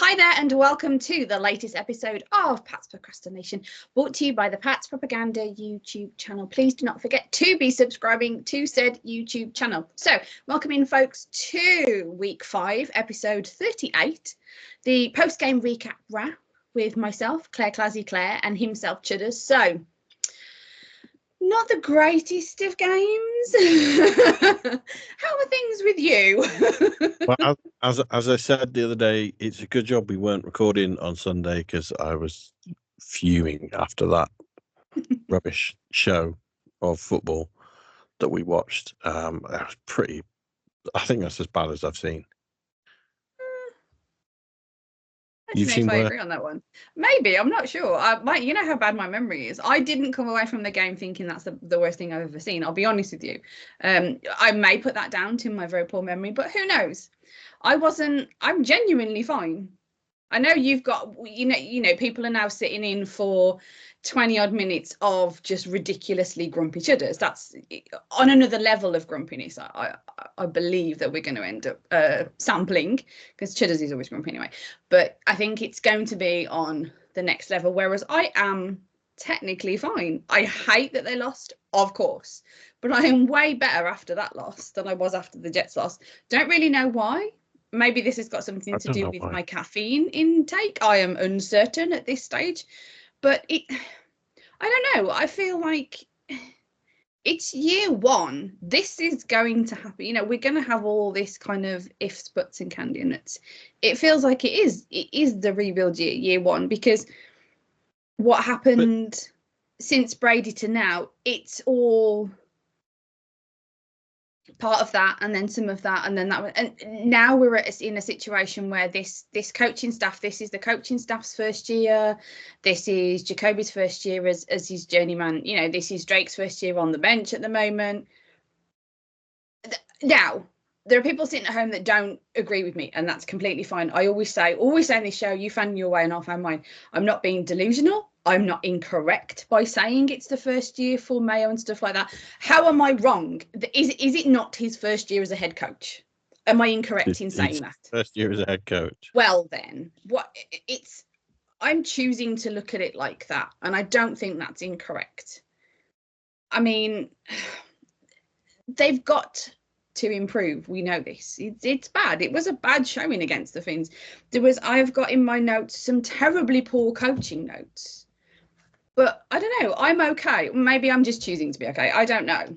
Hi there and welcome to the latest episode of Pat's Procrastination, brought to you by the Pat's Propaganda YouTube channel. Please do not forget to be subscribing to said YouTube channel. So, welcome in folks to week 5, episode 38, the post-game recap wrap with myself, Clazzy Clare, and himself, Chudders. So, not the greatest of games. How are things with you? Well, as I said the other day, it's a good job we weren't recording on Sunday because I was fuming after that rubbish show of football that we watched. That was pretty. I think that's as bad as I've seen. I don't know if I agree on that one. Maybe, I'm not sure. You know how bad my memory is. I didn't come away from the game thinking that's the worst thing I've ever seen. I'll be honest with you. I may put that down to my very poor memory, but who knows? I'm genuinely fine. I know you've got, you know, people are now sitting in for 20 odd minutes of just ridiculously grumpy Chudders. That's on another level of grumpiness. I believe that we're going to end up sampling, because Chudders is always grumpy anyway. But I think it's going to be on the next level, whereas I am technically fine. I hate that they lost, of course, but I am way better after that loss than I was after the Jets loss. Don't really know why. Maybe this has got something to do with my caffeine intake. I am uncertain at this stage, but I don't know. I feel like it's year one. This is going to happen. You know, we're going to have all this kind of ifs, buts, and candy nuts. It feels like it is the rebuild year one, because what happened since Brady to now, it's all part of that, and then some of that, and then that one. And now we're in a situation where this coaching staff, this is the coaching staff's first year, this is Jacoby's first year as his journeyman, you know, this is Drake's first year on the bench at the moment. Now there are people sitting at home that don't agree with me, and that's completely fine. I always say in this show, you fan your way and I'll fan mine. I'm not being delusional. I'm not incorrect by saying it's the first year for Mayo and stuff like that. How am I wrong? Is it not his first year as a head coach? Am I incorrect in saying that? First year as a head coach. Well, then, I'm choosing to look at it like that, and I don't think that's incorrect. I mean, they've got to improve. We know this. It's bad. It was a bad showing against the Finns. I've got in my notes some terribly poor coaching notes. But I don't know. I'm okay. Maybe I'm just choosing to be okay. I don't know.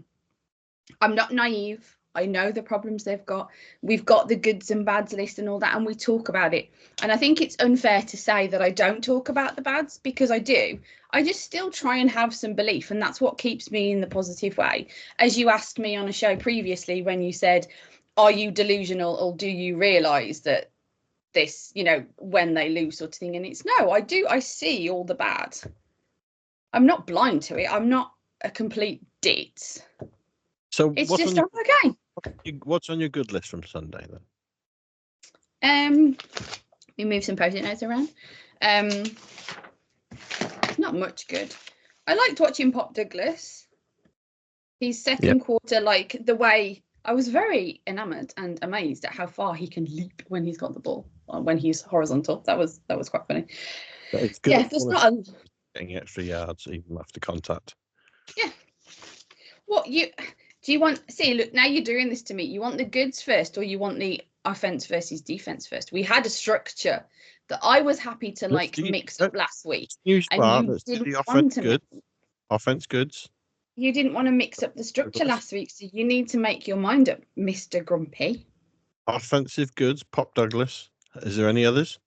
I'm not naive. I know the problems they've got. We've got the goods and bads list and all that, and we talk about it. And I think it's unfair to say that I don't talk about the bads, because I do. I just still try and have some belief, and that's what keeps me in the positive way. As you asked me on a show previously when you said, are you delusional, or do you realise that this, you know, when they lose sort of thing? And it's no, I do. I see all the bad. I'm not blind to it. I'm not a complete ditz. So it's just okay. What's on your good list from Sunday then? We move some post-it notes around. Not much good. I liked watching Pop Douglas. His second quarter, like the way I was very enamoured and amazed at how far he can leap when he's got the ball, when he's horizontal. That was quite funny. It's good. Yeah, there's not a getting extra yards even after contact. Yeah. What do you want? See, look, now you're doing this to me. You want the goods first, or you want the offense versus defense first? We had a structure that I was happy to mix up last week, and you didn't want to. Offense goods. You didn't want to mix up the structure last week, so you need to make your mind up, Mr. Grumpy. Offensive goods, Pop Douglas. Is there any others?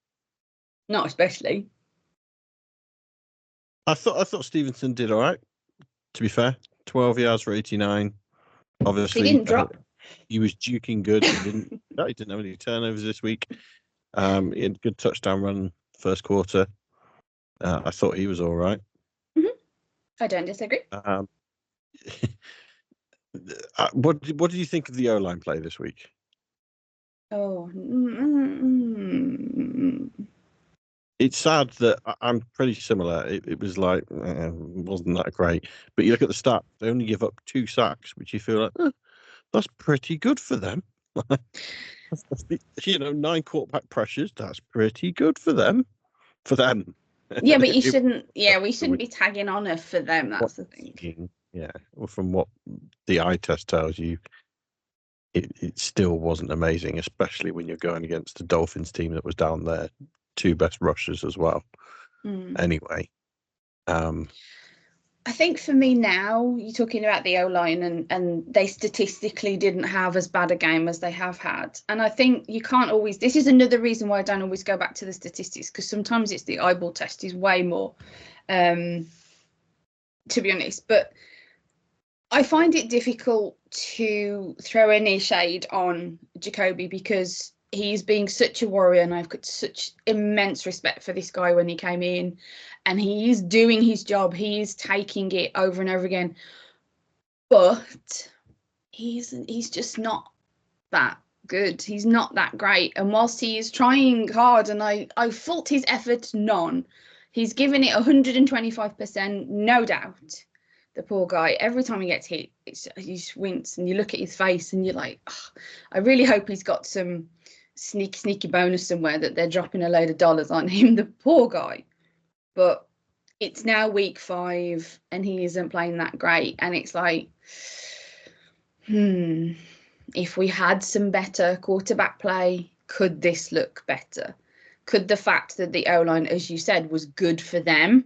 Not especially. I thought Stevenson did all right. To be fair, 12 yards for 89. Obviously, he didn't drop. He was duking good. He didn't have any turnovers this week. He had a good touchdown run first quarter. I thought he was all right. Mm-hmm. I don't disagree. What did you think of the O-line play this week? Oh. It's sad that I'm pretty similar. It was like, wasn't that great. But you look at the stats, they only give up 2 sacks, which you feel like, that's pretty good for them. You know, 9 quarterback pressures, that's pretty good for them. For them. Yeah, but you shouldn't. Yeah, we shouldn't be tagging on her for them. That's the thing. Yeah, well, from what the eye test tells you, it still wasn't amazing, especially when you're going against the Dolphins team that was down there, 2 best rushers as well. Anyway, I think for me now, you're talking about the O-line and they statistically didn't have as bad a game as they have had. And I think you can't always, this is another reason why I don't always go back to the statistics, because sometimes it's the eyeball test is way more, to be honest. But I find it difficult to throw any shade on Jacoby because he's being such a warrior, and I've got such immense respect for this guy when he came in, and he is doing his job. He is taking it over and over again, but he's just not that good. He's not that great. And whilst he is trying hard, and I fault his effort none, he's given it 125%, no doubt. The poor guy, every time he gets hit, he just winks, and you look at his face and you're like, oh, I really hope he's got some sneaky bonus somewhere that they're dropping a load of dollars on him, the poor guy. But it's now week 5 and he isn't playing that great, and it's like, if we had some better quarterback play, could this look better? Could the fact that the O-line, as you said, was good for them,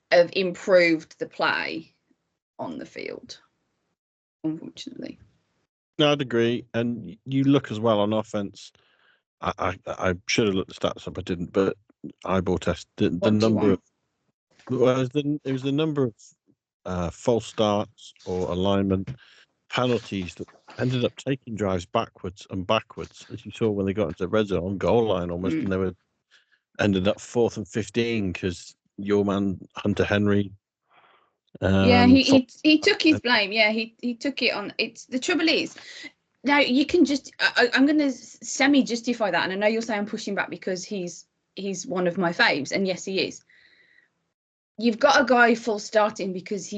have improved the play on the field? Unfortunately. No, I'd agree. And you look as well on offense. I should have looked the stats up. I didn't, but eyeball test the number of it was the number of false starts or alignment penalties that ended up taking drives backwards, as you saw when they got into the red zone goal line almost, and they were ended up 4th and 15 because your man Hunter Henry. He took his blame. Yeah, he took it on. It's the trouble is, now you can just I'm going to semi justify that, and I know you'll say I'm pushing back because he's one of my faves, and yes, he is. You've got a guy full starting because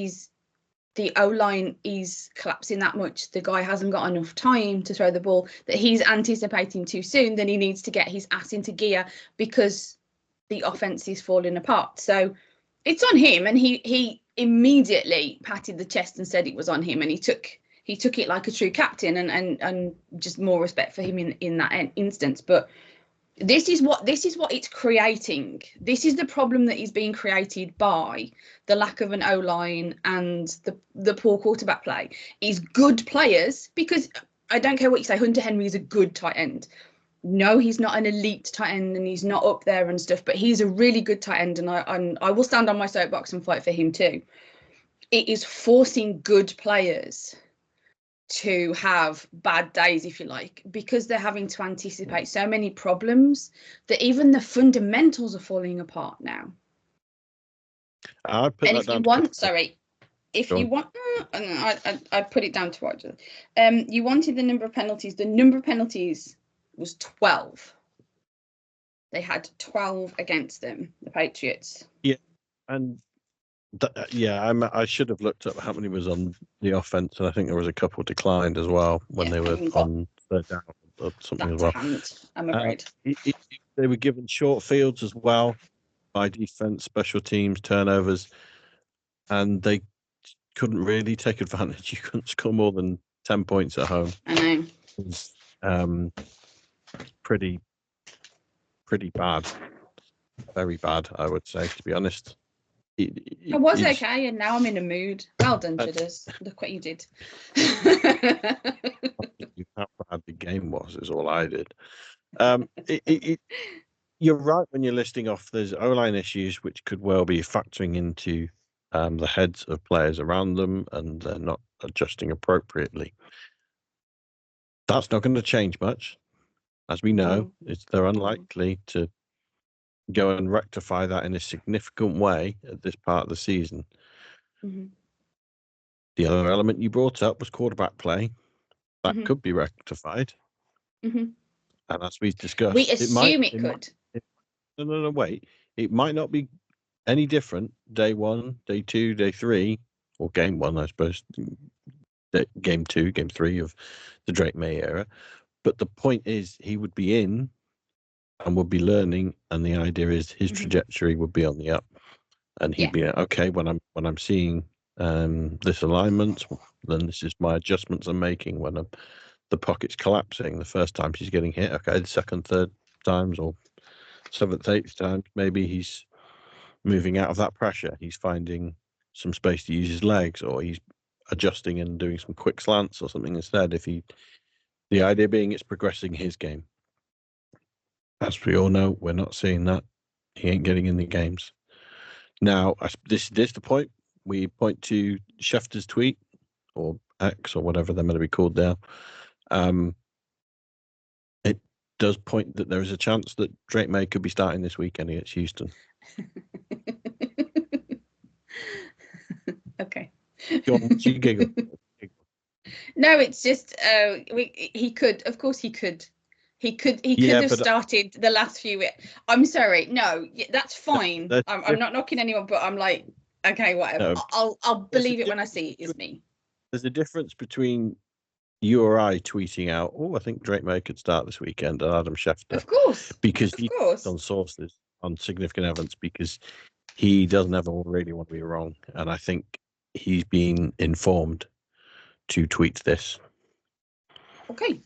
the O-line is collapsing that much. The guy hasn't got enough time to throw the ball, that he's anticipating too soon. Then he needs to get his ass into gear because the offense is falling apart. So it's on him, and he immediately patted the chest and said it was on him, and he took it like a true captain, and just more respect for him in that instance. But this is what it's creating. This is the problem that is being created by the lack of an O-line and the poor quarterback play. Is good players, because I don't care what you say, Hunter Henry is a good tight end. No, he's not an elite tight end, and he's not up there and stuff, but he's a really good tight end, and I will stand on my soapbox and fight for him too. It is forcing good players to have bad days, if you like, because they're having to anticipate so many problems that even the fundamentals are falling apart now. I put you wanted the number of penalties. The number of penalties was 12. They had 12 against them, the Patriots. Yeah, and I should have looked up how many was on the offense, and I think there was a couple declined as well when they were on third down or something as well. I'm afraid. They were given short fields as well by defense, special teams, turnovers, and they couldn't really take advantage. You couldn't score more than 10 points at home. I know. It was pretty bad. Very bad, I would say, to be honest. I was okay, and now I'm in a mood. Well done, Chudders. Look what you did. How bad the game was is all I did. You're right when you're listing off there's O-line issues which could well be factoring into the heads of players around them, and they're not adjusting appropriately. That's not going to change much, as we know. They're unlikely to go and rectify that in a significant way at this part of the season. The other element you brought up was quarterback play. That could be rectified. And as we've discussed, we assume it could. No, wait. It might not be any different day 1, day 2, day 3, or game 1, I suppose. Game 2, game 3 of the Drake May era. But the point is, he would be in and would be learning, and the idea is his trajectory would be on the up, and he'd be okay when I'm seeing this alignment, then this is my adjustments I'm making when the pocket's collapsing. The first time he's getting hit, okay, the second, third times, or seventh, eighth time, maybe he's moving out of that pressure. He's finding some space to use his legs, or he's adjusting and doing some quick slants or something instead. The idea being it's progressing his game. As we all know, we're not seeing that. He ain't getting in the games. Now, this is the point. We point to Schefter's tweet, or X, or whatever they're meant to be called now. It does point that there is a chance that Drake May could be starting this weekend against Houston. Okay. Go on, you giggle. No, it's just he could. Of course, he could. He could have started the last few. I'm sorry. No, that's fine. I'm not knocking anyone, but I'm like, okay, whatever. No, I'll believe it when I see it is me. There's a difference between you or I tweeting out, "Oh, I think Drake May could start this weekend," and Adam Schefter, of course, because he's on sources, on significant evidence, because he doesn't ever really want to be wrong, and I think he's been informed to tweet this. Okay.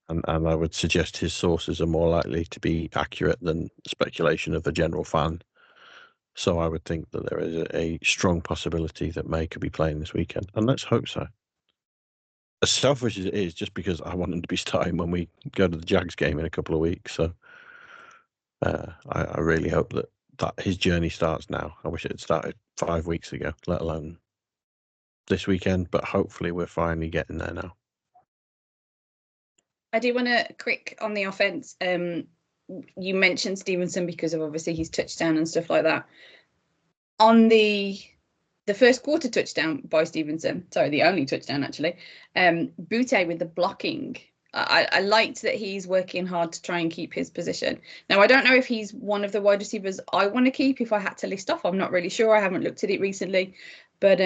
And I would suggest his sources are more likely to be accurate than speculation of the general fan. So I would think that there is a strong possibility that May could be playing this weekend, and let's hope so. As selfish as it is, just because I want him to be starting when we go to the Jags game in a couple of weeks. So I really hope that his journey starts now. I wish it had started 5 weeks ago, let alone this weekend, but hopefully we're finally getting there now. I do want to quick on the offense. You mentioned Stevenson because of obviously his touchdown and stuff like that. On the first quarter touchdown by Stevenson, sorry, the only touchdown actually, Boutte with the blocking. I liked that he's working hard to try and keep his position. Now, I don't know if he's one of the wide receivers I want to keep if I had to list off. I'm not really sure. I haven't looked at it recently. But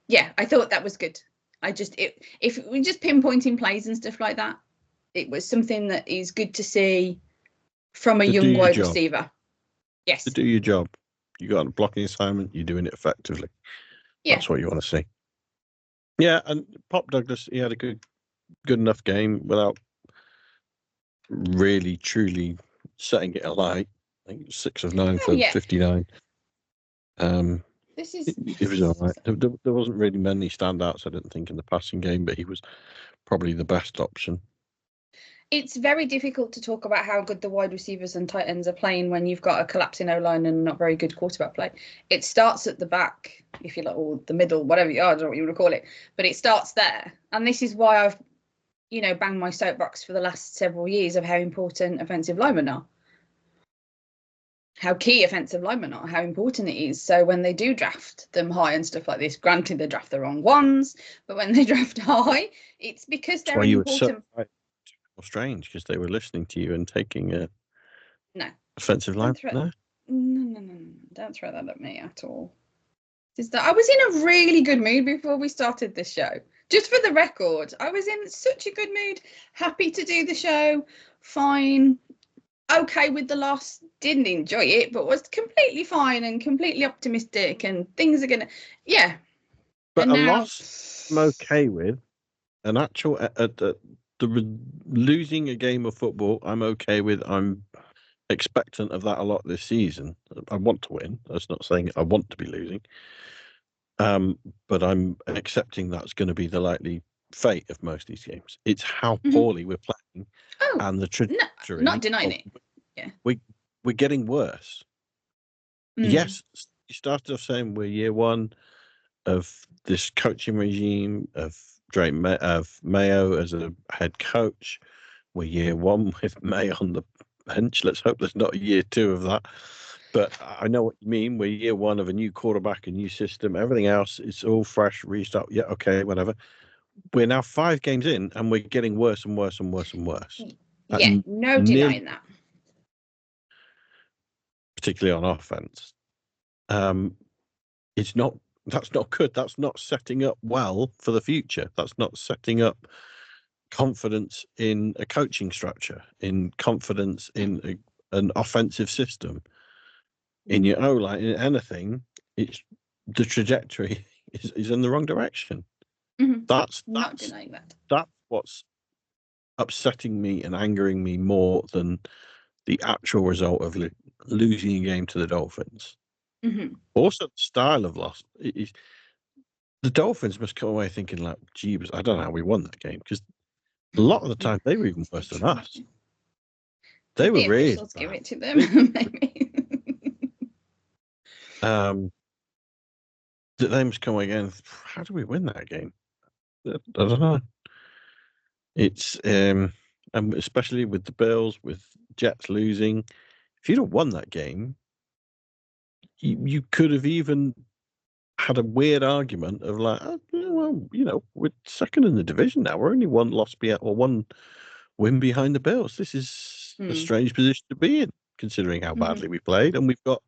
yeah, I thought that was good. If we just pinpointing plays and stuff like that, it was something that is good to see from a young wide receiver. Yes. To do your job. You got a blocking assignment, you're doing it effectively. Yeah. That's what you want to see. Yeah, and Pop Douglas, he had a good enough game without really, truly setting it alight. I think 6 of 9 for 59. It was all right. There wasn't really many standouts, I didn't think, in the passing game, but he was probably the best option. It's very difficult to talk about how good the wide receivers and tight ends are playing when you've got a collapsing O-line and not very good quarterback play. It starts at the back, if you like, or the middle, whatever I don't know what you want to call it, but it starts there. And this is why I've, banged my soapbox for the last several years of how important offensive linemen are. How key offensive linemen are, how important it is. So when they do draft them high and stuff like this, granted they draft the wrong ones, but when they draft high, it's because they're important. Strange, because they were listening to you and taking a offensive line. No, don't throw that at me at all. I was in a really good mood before we started this show. Just for the record, I was in such a good mood, happy to do the show, fine, okay with the loss, didn't enjoy it, but was completely fine and completely optimistic, and things are gonna, But and a loss I'm okay with. An actual losing a game of football, I'm okay with. I'm expectant of that a lot this season. I want to win. That's not saying I want to be losing. But I'm accepting that's going to be the likely fate of most of these games. It's how poorly we're playing and the trajectory. Not denying it. Yeah. We're getting worse. Yes, you started off saying we're year one of this coaching regime of Mayo as a head coach. We're year one with May on the bench. Let's hope there's not a year two of that. But I know what you mean. We're year one of a new quarterback, a new system. Everything else, it's all fresh, restart. Yeah, okay, whatever. We're now 5 games in, and we're getting worse and worse and worse and worse. Yeah, no denying that. Particularly on offense. That's not good. That's not setting up well for the future. That's not setting up confidence in a coaching structure, in confidence in an offensive system, in your O-line, in anything. It's the trajectory is in the wrong direction. That's not denying that. That's what's upsetting me and angering me more than the actual result of losing a game to the Dolphins. Also, the style of loss. The Dolphins must come away thinking like, "Jeebus, I don't know how we won that game," because a lot of the time they were even worse than us. They were really bad. Give it to them, maybe. They must come away again. How do we win that game? I don't know. It's and especially with the Bills, with Jets losing. If you'd have won that game, you could have even had a weird argument of like, oh, well, we're second in the division now. We're only one win behind the Bills. This is a strange position to be in, considering how badly we played, and we've got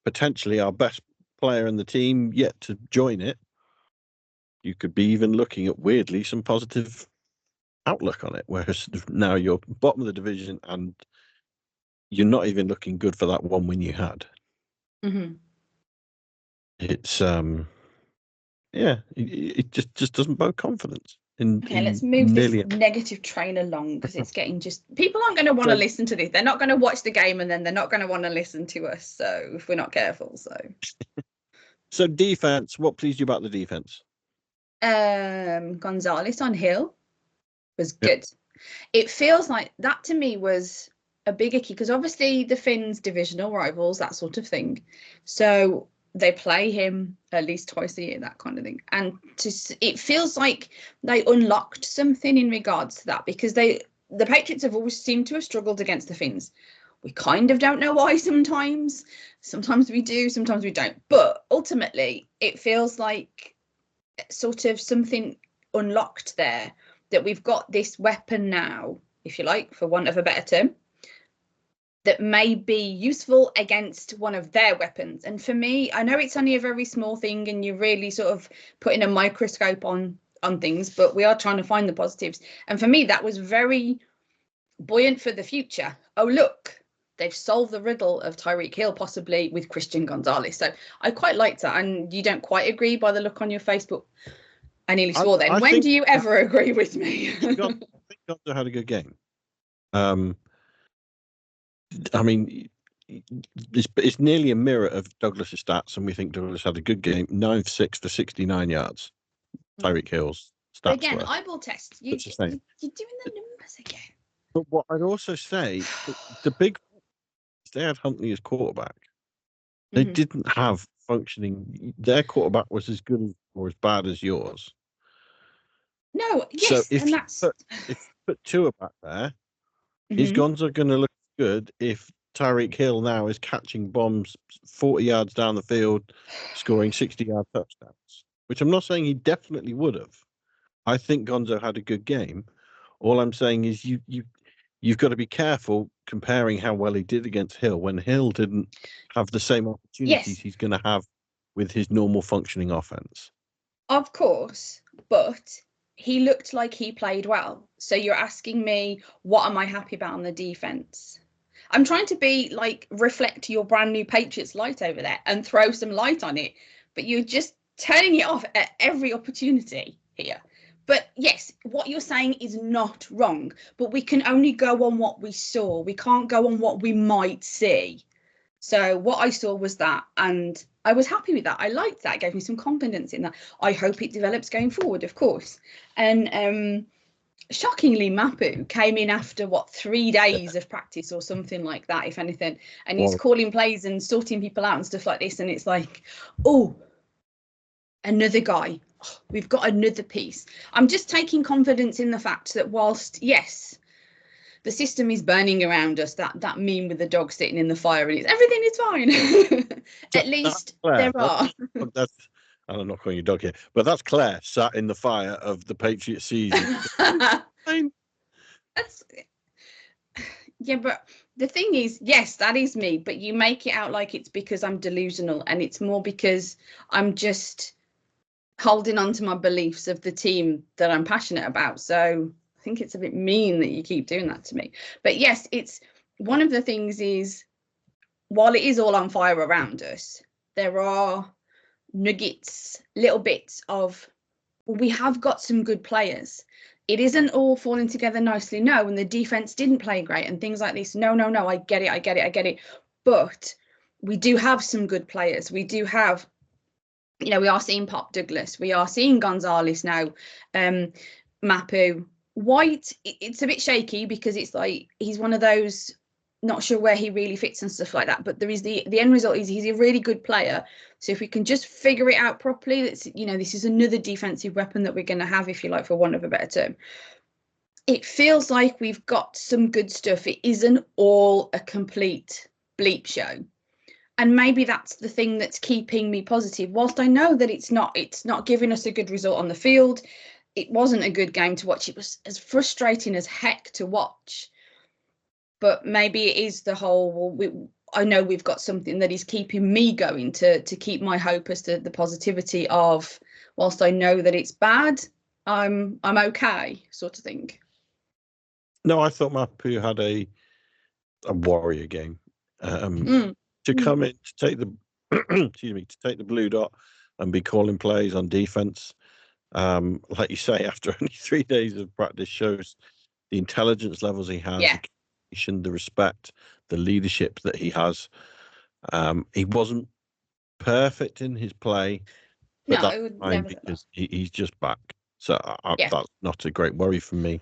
potentially our best player in the team yet to join it. You could be even looking at, weirdly, some positive outlook on it, whereas now you're bottom of the division and you're not even looking good for that one win you had. It's it just doesn't bode confidence. Let's move this negative train along, because it's getting people aren't going to want to listen to this. They're not going to watch the game, and then they're not going to want to listen to us. So if we're not careful, so defense. What pleased you about the defense? Gonzalez on Hill was good. It feels like that to me was a bigger key, because obviously the Finns divisional rivals, that sort of thing. So they play him at least twice a year, that kind of thing. And it feels like they unlocked something in regards to that, because the Patriots have always seemed to have struggled against the Finns. We kind of don't know why sometimes. Sometimes we do, sometimes we don't. But ultimately, it feels like sort of something unlocked there, that we've got this weapon now, if you like, for want of a better term, that may be useful against one of their weapons. And for me, I know it's only a very small thing and you're really sort of putting a microscope on things, but we are trying to find the positives. And for me, that was very buoyant for the future. Oh, look, they've solved the riddle of Tyreek Hill, possibly with Christian Gonzalez. So I quite liked that. And you don't quite agree by the look on your Facebook. I nearly swore then. When do you ever agree with me? I think Gonzo had a good game. I mean, it's nearly a mirror of Douglas's stats, and we think Douglas had a good game. 9 for 6 for 69 yards. Tyreek Hill's stats. Again, eyeball test. You're doing the numbers again. But what I'd also say, the big, they had Huntley as quarterback. They didn't have functioning. Their quarterback was as good or as bad as yours. No, yes, so if you put Tua back there, is Gonzo going to look good if Tyreek Hill now is catching bombs 40 yards down the field, scoring 60-yard touchdowns? Which I'm not saying he definitely would have. I think Gonzo had a good game. All I'm saying is you've got to be careful comparing how well he did against Hill when Hill didn't have the same opportunities he's going to have with his normal functioning offense. Of course, but he looked like he played well. So you're asking me, what am I happy about on the defense? I'm trying to be like, reflect your brand new Patriots light over there and throw some light on it. But you're just turning it off at every opportunity here. But yes, what you're saying is not wrong, but we can only go on what we saw. We can't go on what we might see. So what I saw was that, and I was happy with that. I liked that. It gave me some confidence in that. I hope it develops going forward, of course. And shockingly, Mapu came in after 3 days of practice or something like that, if anything, and he's calling plays and sorting people out and stuff like this. And it's like, oh, another guy. Oh, we've got another piece. I'm just taking confidence in the fact that whilst, yes, the system is burning around us, that meme with the dog sitting in the fire and everything is fine. At least there are. I'm not calling you dog here, but that's Claire sat in the fire of the Patriots season. Yeah, but the thing is, yes, that is me, but you make it out like it's because I'm delusional, and it's more because I'm just holding on to my beliefs of the team that I'm passionate about. So think it's a bit mean that you keep doing that to me. But yes, it's one of the things is, while it is all on fire around us, there are nuggets, little bits of, well, we have got some good players. It isn't all falling together nicely, no, and the defense didn't play great and things like this. No, I get it. But we do have some good players. We do have, we are seeing Pop Douglas. We are seeing Gonzalez now. Mapu. White, it's a bit shaky because it's like he's one of those, not sure where he really fits and stuff like that, but there is the end result is he's a really good player. So if we can just figure it out properly, that's, this is another defensive weapon that we're going to have, if you like, for want of a better term. It feels like we've got some good stuff. It isn't all a complete bleep show, and maybe that's the thing that's keeping me positive. Whilst I know that it's not giving us a good result on the field, it wasn't a good game to watch. It was as frustrating as heck to watch. But maybe it is the whole, I know we've got something that is keeping me going to keep my hope as to the positivity of, whilst I know that it's bad, I'm okay, sort of thing. No, I thought Mapu had a warrior game. To come in to take the to take the blue dot and be calling plays on defense, like you say, after only 3 days of practice, shows the intelligence levels he has. Yeah. The respect, the leadership that he has. He wasn't perfect in his play, but no, it would never because he's just back. So yeah. That's not a great worry for me.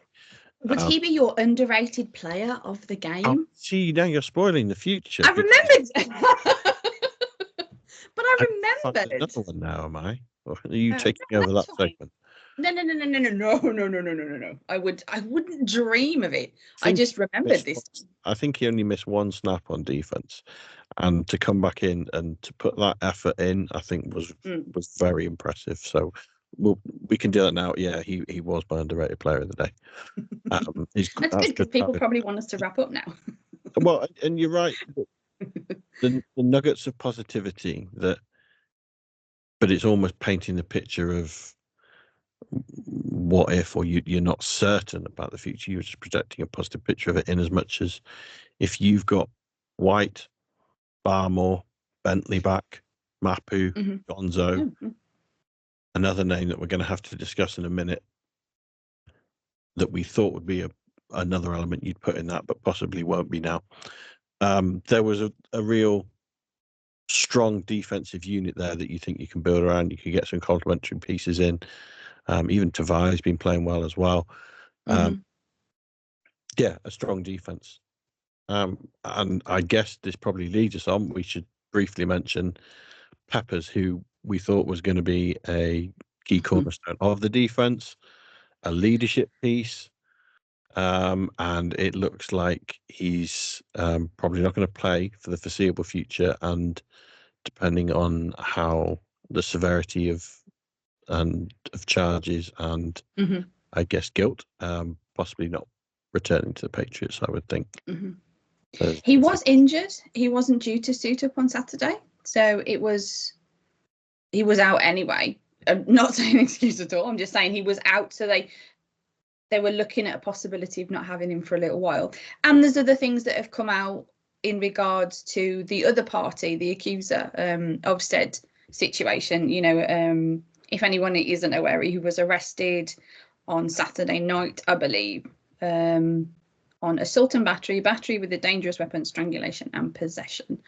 Would he be your underrated player of the game? See, now you're spoiling the future. I remembered. But I remembered. Another one now, am I? Or are you taking over that segment? No. I wouldn't dream of it. I just remembered this. I think he only missed one snap on defense, and to come back in and to put that effort in, I think was very impressive. So we can do that now. Yeah, he was my underrated player of the day. That's good because people probably want us to wrap up now. Well, and you're right. The nuggets of positivity but it's almost painting the picture of what if, or you're not certain about the future. You're just projecting a positive picture of it, in as much as if you've got White, Barmore, Bentley back, Mapu, Gonzo, another name that we're going to have to discuss in a minute that we thought would be another element you'd put in that, but possibly won't be now. There was a real strong defensive unit there that you think you can build around. You could get some complementary pieces in. Even Tavai's been playing well as well. Yeah, a strong defense. And I guess this probably leads us on. We should briefly mention Peppers, who we thought was going to be a key cornerstone of the defense, a leadership piece. And it looks like he's probably not going to play for the foreseeable future. And depending on how the severity of charges and I guess guilt, possibly not returning to the Patriots, I would think. He was injured. He wasn't due to suit up on Saturday, so he was out anyway. I'm not saying an excuse at all. I'm just saying he was out, so they were looking at a possibility of not having him for a little while. And there's other things that have come out in regards to the other party, the accuser, of said situation. If anyone isn't aware, he was arrested on Saturday night, I believe, on assault and battery with a dangerous weapon, strangulation and possession.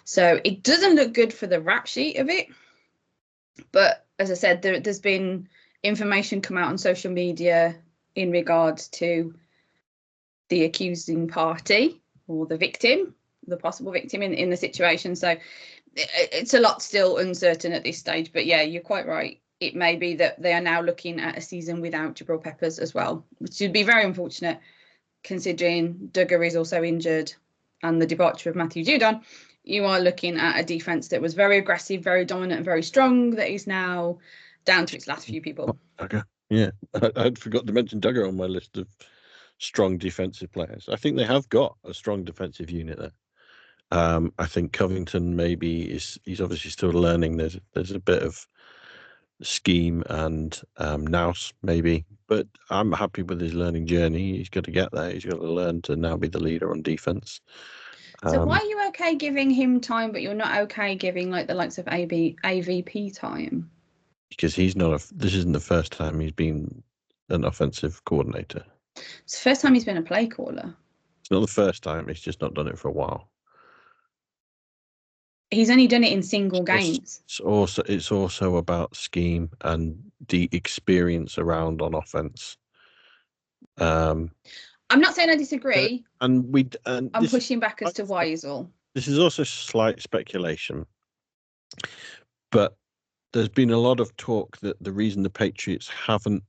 So it doesn't look good for the rap sheet of it. But as I said, there's been information come out on social media in regards to the accusing party or the victim, the possible victim in the situation. So it's a lot still uncertain at this stage. But yeah, you're quite right. It may be that they are now looking at a season without Jabril Peppers as well, which would be very unfortunate, considering Duggar is also injured and the departure of Matthew Judon. You are looking at a defence that was very aggressive, very dominant and very strong, that is now down to its last few people. Okay. Yeah, I'd forgot to mention Duggar on my list of strong defensive players. I think they have got a strong defensive unit there. I think Covington maybe he's obviously still learning. There's a bit of scheme and nous maybe. But I'm happy with his learning journey. He's got to get there. He's got to learn to now be the leader on defense. So why are you okay giving him time, but you're not okay giving like the likes of AVP time? Because he's not this isn't the first time he's been an offensive coordinator. It's the first time he's been a play caller. It's not the first time. He's just not done it for a while. He's only done it in single games. It's also about scheme and the experience around on offense. I'm not saying I disagree. I'm pushing back as to why is all. This is also slight speculation, but there's been a lot of talk that the reason the Patriots haven't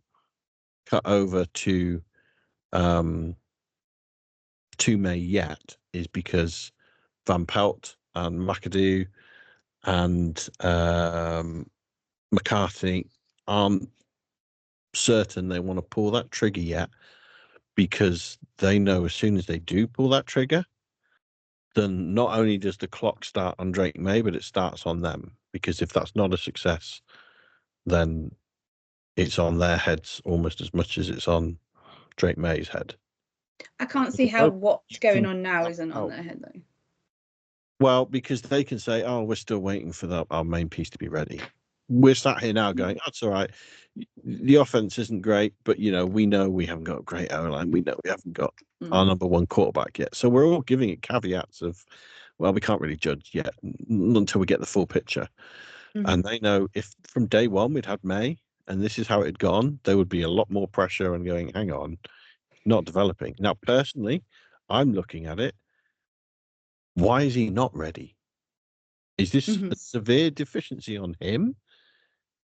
cut over to May yet is because Van Pelt and McAdoo and McCarthy aren't certain they want to pull that trigger yet, because they know as soon as they do pull that trigger, then not only does the clock start on Drake May, but it starts on them. Because if that's not a success, then it's on their heads almost as much as it's on Drake May's head. I can't see how what's going on now isn't on their head, though. Well, because they can say, oh, we're still waiting for our main piece to be ready. We're sat here now going, that's all right. The offense isn't great, but, we know we haven't got a great O-line. We know we haven't got our number one quarterback yet. So we're all giving it caveats of, well, we can't really judge yet until we get the full picture. And they know if from day one we'd had May and this is how it had gone, there would be a lot more pressure and going, hang on, not developing. Now, personally, I'm looking at it. Why is he not ready? Is this a severe deficiency on him?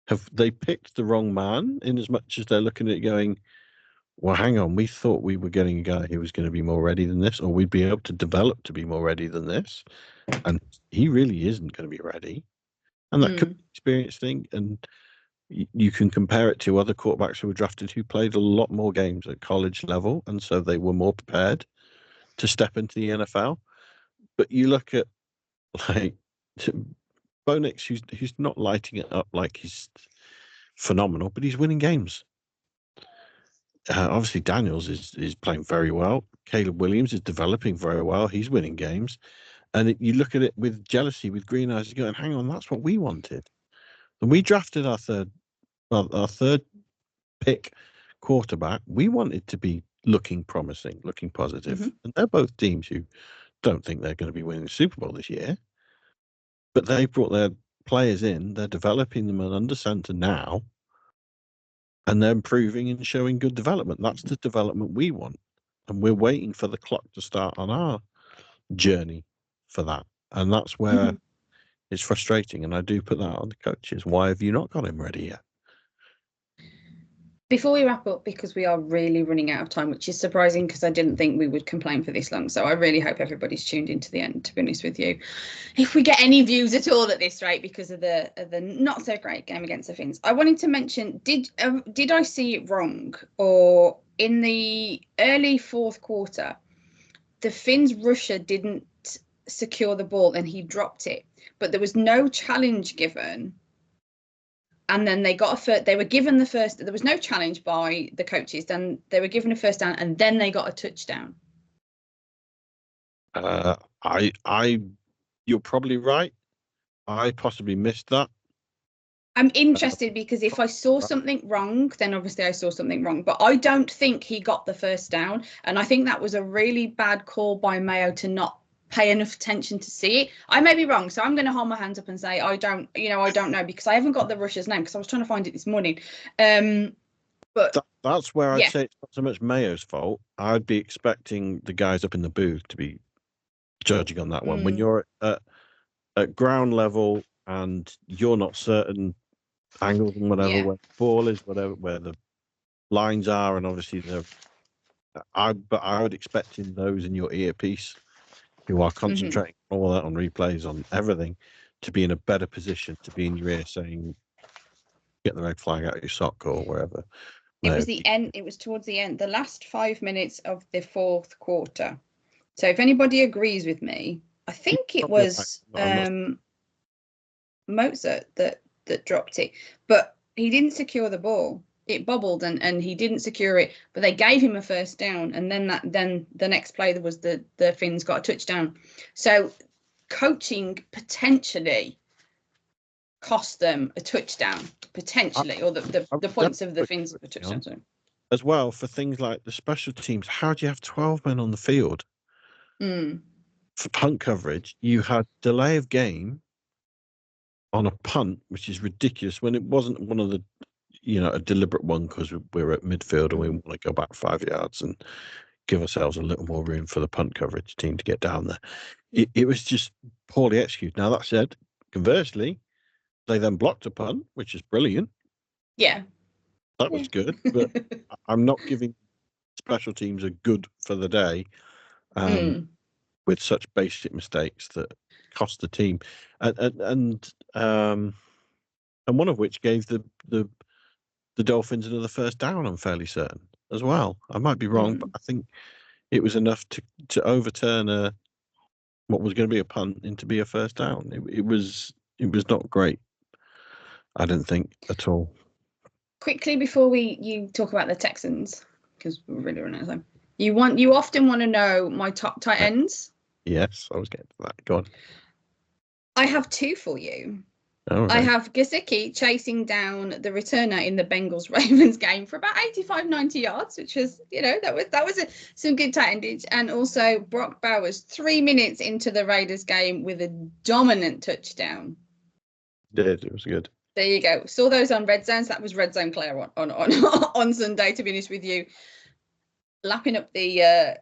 Have they picked the wrong man, in as much as they're looking at it going, well, hang on, we thought we were getting a guy who was going to be more ready than this, or we'd be able to develop to be more ready than this. And he really isn't going to be ready. And that could be an experience thing. And you can compare it to other quarterbacks who were drafted who played a lot more games at college level. And so they were more prepared to step into the NFL. But you look at, like, Bo Nix, who's not lighting it up like he's phenomenal, but he's winning games. Obviously, Daniels is playing very well. Caleb Williams is developing very well. He's winning games. And you look at it with jealousy, with green eyes, going, hang on, that's what we wanted. And we drafted our third pick quarterback. We wanted to be looking promising, looking positive. And they're both teams who don't think they're going to be winning the Super Bowl this year. But they brought their players in. They're developing them under center now. And they're improving and showing good development. That's the development we want. And we're waiting for the clock to start on our journey for that. And that's where it's frustrating. And I do put that on the coaches. Why have you not got him ready yet? Before we wrap up, because we are really running out of time, which is surprising because I didn't think we would complain for this long. So I really hope everybody's tuned into the end, to be honest with you. If we get any views at all at this rate because of the not so great game against the Finns, I wanted to mention, did I see it wrong? Or in the early fourth quarter, the Finns rusher didn't secure the ball and he dropped it, but there was no challenge given. And then they were given the first, there was no challenge by the coaches. Then they were given a first down and then they got a touchdown. You're probably right. I possibly missed that. I'm interested because if I saw something wrong, then obviously I saw something wrong. But I don't think he got the first down. And I think that was a really bad call by Mayo to not pay enough attention to see it. I may be wrong, so I'm going to hold my hands up and say I don't know, because I haven't got the rusher's name because I was trying to find it this morning. But that's where I'd say it's not so much Mayo's fault. I'd be expecting the guys up in the booth to be judging on that one. When you're at ground level and you're not certain angles and whatever, where the ball is, whatever, where the lines are, and obviously I would expect in those in your earpiece who are concentrating all that on replays, on everything, to be in a better position, to be in your ear saying, get the red flag out of your sock or wherever. It was the end. It was towards the end, the last 5 minutes of the fourth quarter. So if anybody agrees with me, I think it was Mozart that dropped it. But he didn't secure the ball. It bobbled and he didn't secure it, but they gave him a first down. And then the next play was the Finns got a touchdown. So coaching potentially cost them a touchdown, potentially, or the points of the Finns of a touchdown. Sorry. As well, for things like the special teams, how do you have 12 men on the field? For punt coverage, you had delay of game on a punt, which is ridiculous when it wasn't one of the, a deliberate one because we're at midfield and we want to go back 5 yards and give ourselves a little more room for the punt coverage team to get down there. It was just poorly executed. Now, that said, conversely, they then blocked a punt, which is brilliant. Yeah. That was good, but I'm not giving special teams a good for the day with such basic mistakes that cost the team, and one of which gave the Dolphins another first down. I'm fairly certain as well. I might be wrong, but I think it was enough to overturn what was going to be a punt into be a first down. It was not great. I didn't think at all. Quickly before you talk about the Texans, because we're really running out of time. You often want to know my top tight ends. Yes, I was getting to that. Go on. I have two for you. Okay. I have Gesicki chasing down the returner in the Bengals-Ravens game for about 85, 90 yards, which was, that was some good tight endage. And also Brock Bowers 3 minutes into the Raiders game with a dominant touchdown. It was good. There you go. Saw those on Red Zones. That was Red Zone Claire on Sunday, to be honest with you. Lapping up the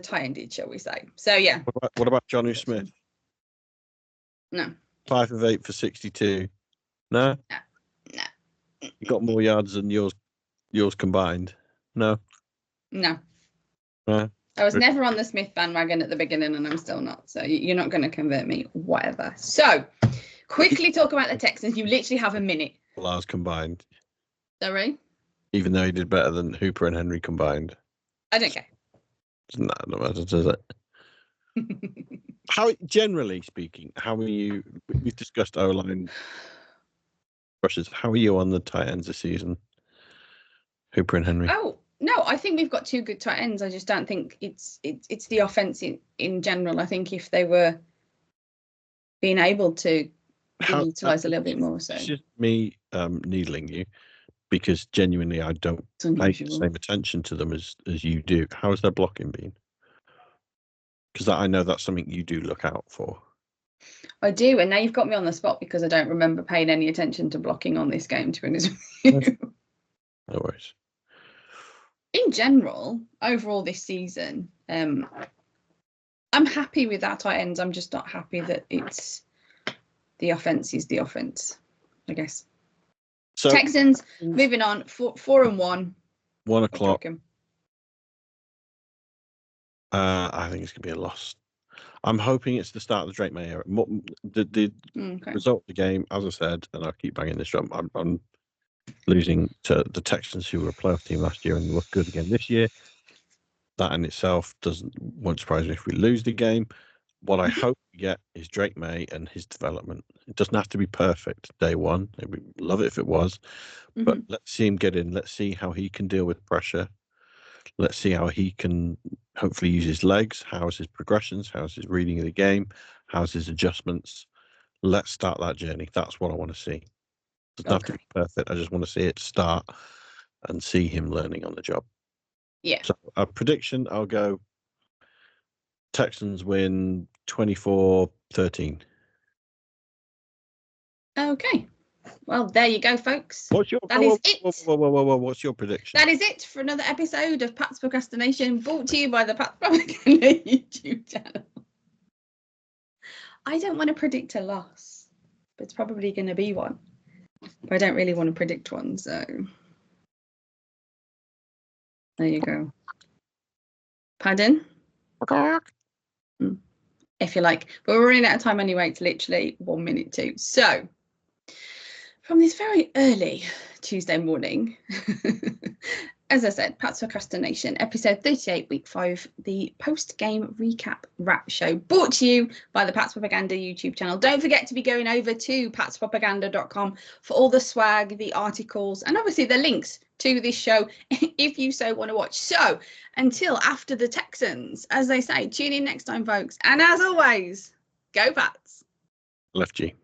tight endage, shall we say. So, yeah. What about Jonnu Smith? No. 5 of 8 for 62. No? No. You got more yards than yours combined. No. I was never on the Smith bandwagon at the beginning, and I'm still not. So you're not going to convert me, whatever. So quickly talk about the Texans. You literally have a minute. Ours combined. Sorry? Even though he did better than Hooper and Henry combined. I don't care. Doesn't that matter, does it? How, generally speaking, we've discussed O-line rushes. How are you on the tight ends this season? Hooper and Henry. Oh, no, I think we've got two good tight ends. I just don't think it's the offense in general. I think if they were being able to be utilised a little bit more. So it's just me needling you because genuinely I don't pay the same attention to them as you do. How has their blocking been? Because I know that's something you do look out for. I do, and now you've got me on the spot because I don't remember paying any attention to blocking on this game, to be honest with you. No worries. In general, overall this season, I'm happy with our tight ends. I'm just not happy that it's the offense is the offense, I guess. So Texans, moving on, 4-1. 1 o'clock. I think it's going to be a loss. I'm hoping it's the start of the Drake May era. The result of the game, as I said, and I keep banging this drum, I'm losing to the Texans, who were a playoff team last year and look good again this year. That in itself won't surprise me if we lose the game. What I hope we get is Drake May and his development. It doesn't have to be perfect day one. We'd love it if it was. But let's see him get in. Let's see how he can deal with pressure. Let's see how he can hopefully use his legs. How's his progressions? How's his reading of the game? How's his adjustments? Let's start that journey. That's what I want to see. It doesn't have to be perfect. I just want to see it start and see him learning on the job. Yeah. So a prediction, I'll go Texans win 24-13. Okay. Well, there you go, folks. What's your prediction? That is it for another episode of Pat's Procrastination, brought to you by the Pat's Procrastination YouTube channel. I don't want to predict a loss, but it's probably going to be one. But I don't really want to predict one, so there you go. Pardon? If you like. But we're running out of time anyway. It's literally 1 minute too. So from this very early Tuesday morning, as I said, Pat's Procrastination, episode 38, week 5, the post-game recap wrap show, brought to you by the Pat's Propaganda YouTube channel. Don't forget to be going over to patspropaganda.com for all the swag, the articles, and obviously the links to this show if you so want to watch. So until after the Texans, as they say, tune in next time, folks. And as always, go Pats. Left G.